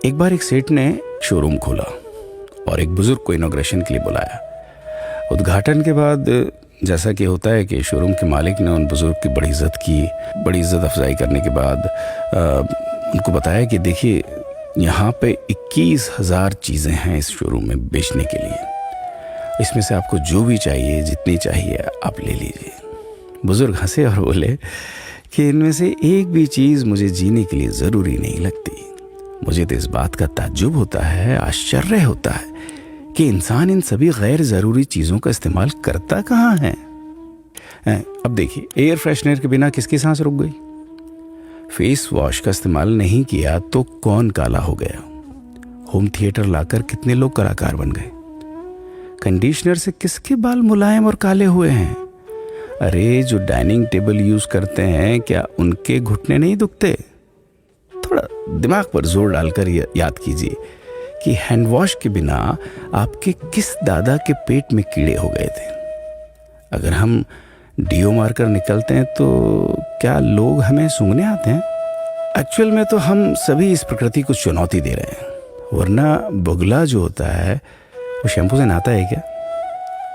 एक बार एक सेठ ने शोरूम खोला और एक बुजुर्ग को इनॉग्रेशन के लिए बुलाया। उद्घाटन के बाद जैसा कि होता है कि शोरूम के मालिक ने उन बुजुर्ग की बड़ी इज्जत की। बड़ी इज्जत अफजाई करने के बाद उनको बताया कि देखिए, यहाँ पे 21,000 चीज़ें हैं इस शोरूम में बेचने के लिए। इसमें से आपको जो भी चाहिए, जितनी चाहिए, आप ले लीजिए। बुजुर्ग हंसे और बोले कि इनमें से एक भी चीज़ मुझे जीने के लिए ज़रूरी नहीं लगती। मुझे तो इस बात का ताज्जुब होता है, आश्चर्य होता है कि इंसान इन सभी गैर ज़रूरी चीज़ों का इस्तेमाल करता कहाँ है। अब देखिए, एयर फ्रेशनर के बिना किसकी सांस रुक गई? फेस वॉश का इस्तेमाल नहीं किया तो कौन काला हो गया? होम थिएटर लाकर कितने लोग कलाकार बन गए? कंडीशनर से किसके बाल मुलायम और काले हुए हैं? अरे, जो डाइनिंग टेबल यूज करते हैं, क्या उनके घुटने नहीं दुखते? थोड़ा दिमाग पर जोर डालकर याद कीजिए कि हैंड वॉश के बिना आपके किस दादा के पेट में कीड़े हो गए थे। अगर हम डीओ मारकर निकलते हैं तो क्या लोग हमें सूंघने आते हैं? एक्चुअल में तो हम सभी इस प्रकृति को चुनौती दे रहे हैं, वरना बुगला जो होता है वो शैम्पू से नहाता है क्या?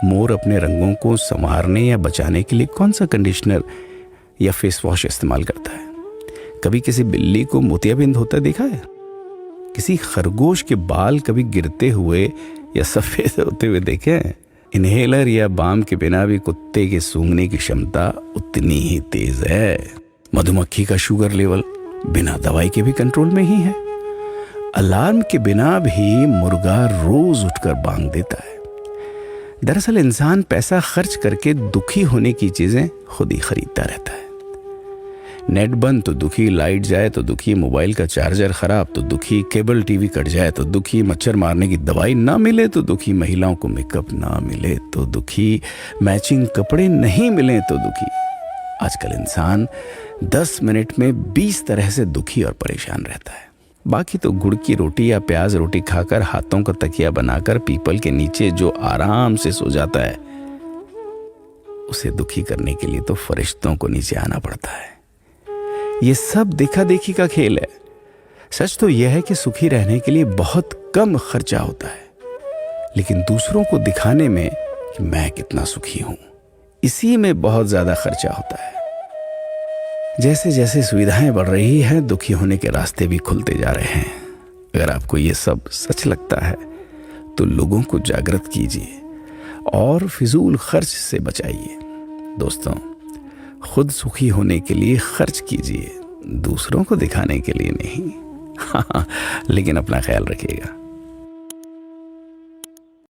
मोर अपने रंगों को संवारने या बचाने के लिए कौन सा कंडीशनर या फेस वॉश इस्तेमाल करता है? कभी किसी बिल्ली को मोतियाबिंद होता देखा है? किसी खरगोश के बाल कभी गिरते हुए या सफेद होते हुए देखे हैं? इनहेलर या बाम के बिना भी कुत्ते के सूंघने की क्षमता उतनी ही तेज है। मधुमक्खी का शुगर लेवल बिना दवाई के भी कंट्रोल में ही है। अलार्म के बिना भी मुर्गा रोज उठकर बांग देता है। दरअसल इंसान पैसा खर्च करके दुखी होने की चीजें खुद ही खरीदता रहता है। नेट बंद तो दुखी, लाइट जाए तो दुखी, मोबाइल का चार्जर खराब तो दुखी, केबल टीवी कट जाए तो दुखी, मच्छर मारने की दवाई ना मिले तो दुखी, महिलाओं को मेकअप ना मिले तो दुखी, मैचिंग कपड़े नहीं मिले तो दुखी। आजकल इंसान 10 मिनट में 20 तरह से दुखी और परेशान रहता है। बाकी तो गुड़ की रोटी या प्याज रोटी खाकर हाथों का तकिया बनाकर पीपल के नीचे जो आराम से सो जाता है, उसे दुखी करने के लिए तो फरिश्तों को नीचे आना पड़ता है। ये सब देखा देखी का खेल है। सच तो यह है कि सुखी रहने के लिए बहुत कम खर्चा होता है, लेकिन दूसरों को दिखाने में कि मैं कितना सुखी हूं, इसी में बहुत ज्यादा खर्चा होता है। जैसे जैसे सुविधाएं बढ़ रही हैं, दुखी होने के रास्ते भी खुलते जा रहे हैं। अगर आपको ये सब सच लगता है तो लोगों को जागृत कीजिए और फिजूल खर्च से बचाइए। दोस्तों, खुद सुखी होने के लिए खर्च कीजिए, दूसरों को दिखाने के लिए नहीं। हाँ, लेकिन अपना ख्याल रखिएगा।